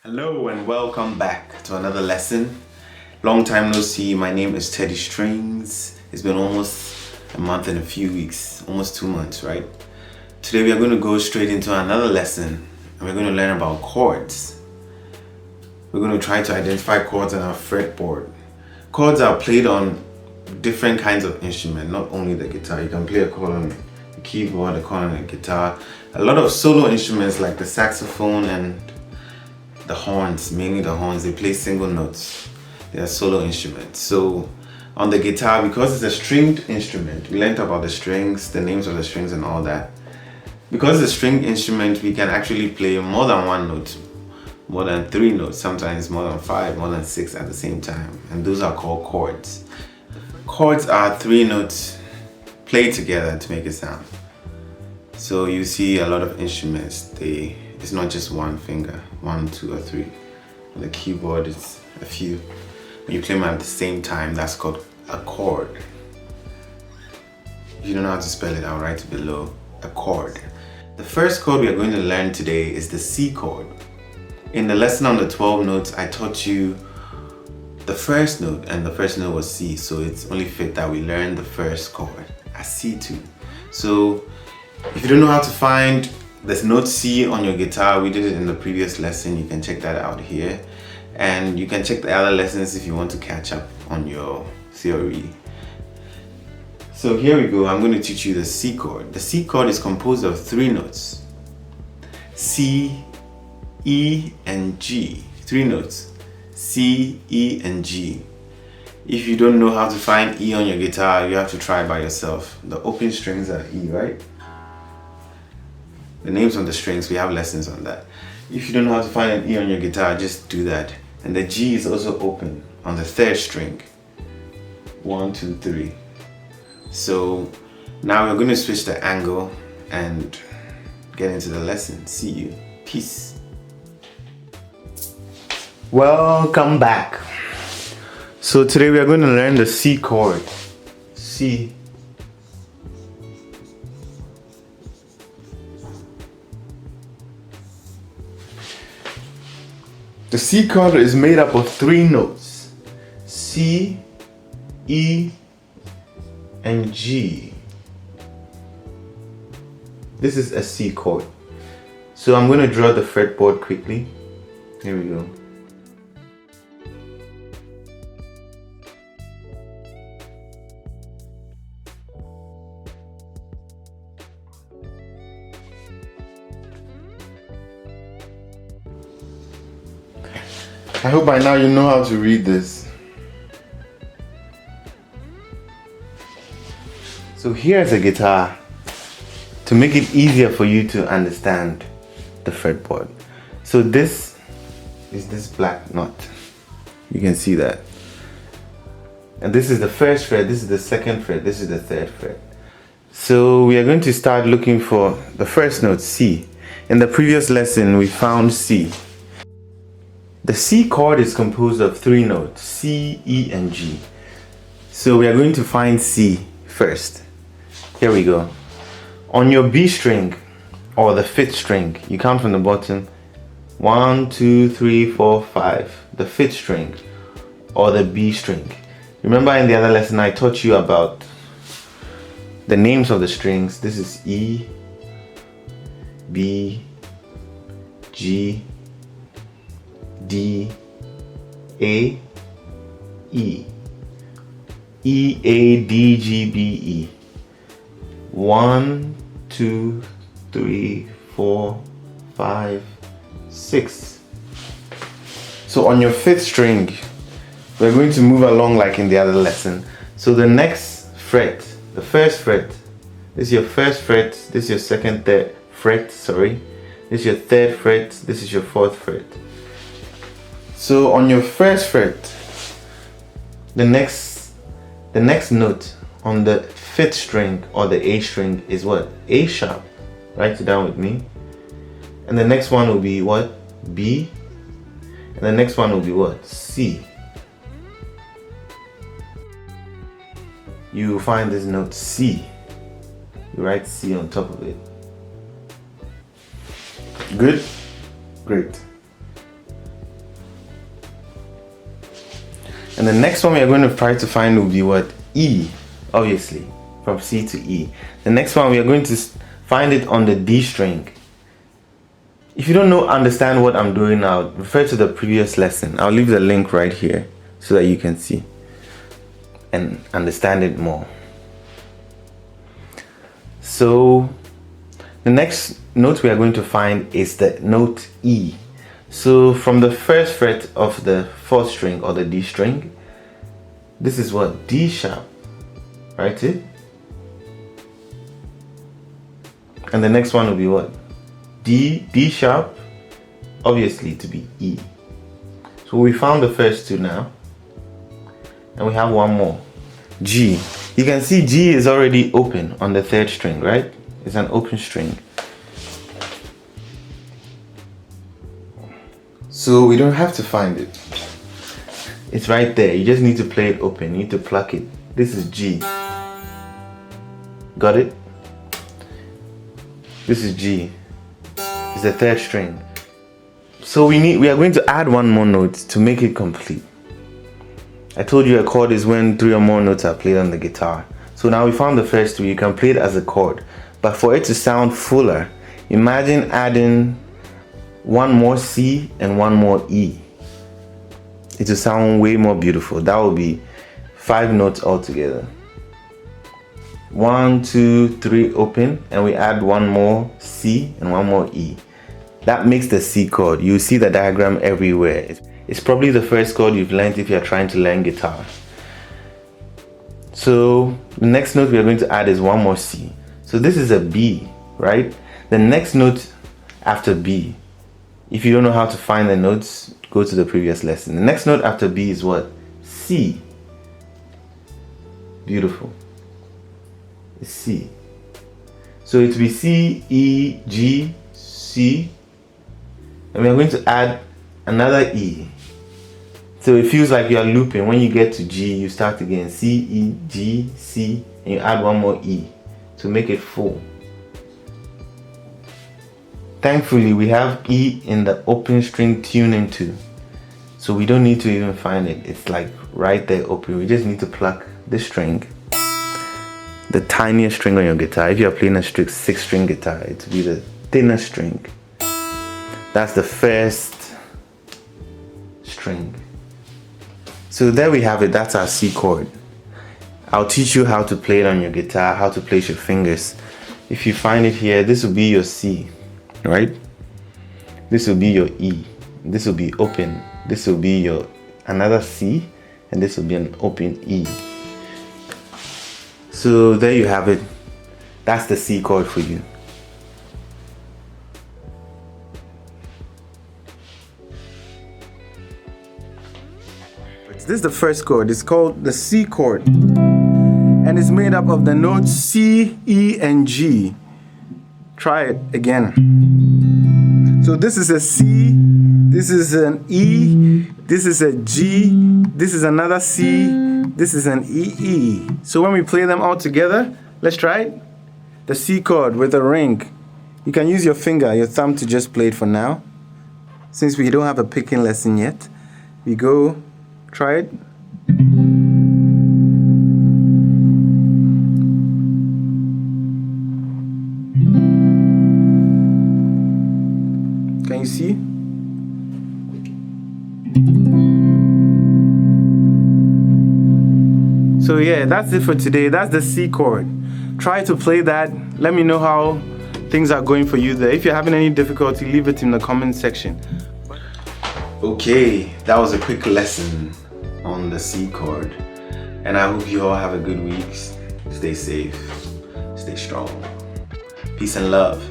Hello and welcome back to another lesson. Long time no see. My name is Teddy Strings. It's been almost a month and a few weeks, almost 2 months, right? Today we are going to go straight into another lesson and we're going to learn about chords. We're going to try to identify chords on our fretboard. Chords are played on different kinds of instruments, not only the guitar. You can play a chord on the keyboard, a chord on the guitar. A lot of solo instruments like the saxophone and the horns, mainly the horns, they play single notes. They are solo instruments. So on the guitar, because it's a stringed instrument, we learned about the strings, the names of the strings and all that. Because it's a stringed instrument, we can actually play more than one note, more than 3 notes, sometimes more than 5, more than 6 at the same time. And those are called chords. Chords are 3 notes played together to make a sound. So you see a lot of instruments, it's not just one finger, 1, 2 or 3. On the keyboard it's a few. When you play them at the same time, that's called a chord. If you don't know how to spell it, I'll write it below. A chord. The first chord we are going to learn today is the C chord. In the lesson on the 12 notes, I taught you the first note, and the first note was C, so it's only fit that we learn the first chord as C2. So if you don't know how to find the note C on your guitar, we did it in the previous lesson. You can check that out here, and you can check the other lessons if you want to catch up on your theory. So here we go. I'm going to teach you the C chord. The C chord is composed of 3 notes: C, E, and G. 3 notes: C, E, and G. If you don't know how to find E on your guitar, you have to try by yourself. The open strings are E, right? The names on the strings, we have lessons on that. If you don't know how to find an E on your guitar, just do that. And the G is also open on the 3rd string. 1, 2, 3. So now we're going to switch the angle and get into the lesson. See you. Peace. Welcome back. So today we are going to learn the C chord. C. The C chord is made up of 3 notes: C, E, and G. This is a C chord. So I'm going to draw the fretboard quickly. Here we go. I hope by now you know how to read this. So here's a guitar to make it easier for you to understand the fretboard. So this is this black knot. You can see that. And this is the 1st fret, this is the 2nd fret, this is the 3rd fret. So we are going to start looking for the first note, C. In the previous lesson, we found C. The C chord is composed of 3 notes: C, E, and G. So we are going to find C first. Here we go. On your B string, or the 5th string, you count from the bottom. 1, 2, 3, 4, 5. The 5th string, or the B string. Remember in the other lesson I taught you about the names of the strings. This is E, B, G, D, A, E. E, A, D, G, B, E. 1, 2, 3, 4, 5, 6. So on your 5th string, we're going to move along like in the other lesson. So the next fret, the 1st fret, this is your 1st fret, this is your 2nd, 3rd fret, sorry. This is your 3rd fret, this is your 4th fret. So on your 1st fret, the next note on the 5th string or the A string is what? A sharp. Write it down with me. And the next one will be what? B. And the next one will be what? C. You will find this note C. You write C on top of it. Good? Great. And the next one we are going to try to find will be what? E, obviously, from C to E. The next one we are going to find it on the D string. If you don't understand what I'm doing now, refer to the previous lesson. I'll leave the link right here so that you can see and understand it more. So the next note we are going to find is the note E. So from the first fret of the fourth string or the D string, this is what? D sharp, right? And the next one will be what? D sharp, obviously to be E. So we found the first two now, and we have one more, G. You can see G is already open on the third string, right? It's an open string. So we don't have to find it. It's right there. You just need to play it open. You need to pluck it. This is G. Got it? This is G. It's the third string. So we are going to add one more note to make it complete. I told you a chord is when 3 or more notes are played on the guitar. So now we found the first two. You can play it as a chord. But for it to sound fuller, imagine adding one more C and one more E. It will sound way more beautiful. That will be 5 notes altogether. 1, 2, 3 open, and we add one more C and one more E. That makes the C chord. You see the diagram everywhere. It's probably the first chord you've learned if you're trying to learn guitar. So the next note we are going to add is one more C. So this is a B, right? The next note after B, if you don't know how to find the notes, go to the previous lesson. The next note after B is what? C. Beautiful. It's C. So it will be C, E, G, C. And we are going to add another E. So it feels like you are looping. When you get to G, you start again. C, E, G, C, and you add one more E to make it full. Thankfully, we have E in the open string tuning too. So we don't need to even find it. It's like right there open. We just need to pluck this string, the tiniest string on your guitar. If you're playing a strict 6-string guitar, it will be the thinner string. That's the first string. So there we have it. That's our C chord. I'll teach you how to play it on your guitar, how to place your fingers. If you find it here, this will be your C, right? This will be your E. This will be open. This will be your another C, and this will be an open E. So there you have it. That's the C chord for you. This is the first chord. It's called the C chord. And it's made up of the notes C, E, and G. Try it again. So this is a C, this is an E, this is a G, this is another C, this is an E. So when we play them all together, let's try it. The C chord with a ring. You can use your finger, your thumb to just play it for now. Since we don't have a picking lesson yet, we go, try it. Can you see? So yeah, that's it for today. That's the C chord. Try to play that. Let me know how things are going for you there. If you're having any difficulty, leave it in the comment section. Okay, that was a quick lesson on the C chord. And I hope you all have a good week. Stay safe. Stay strong. Peace and love.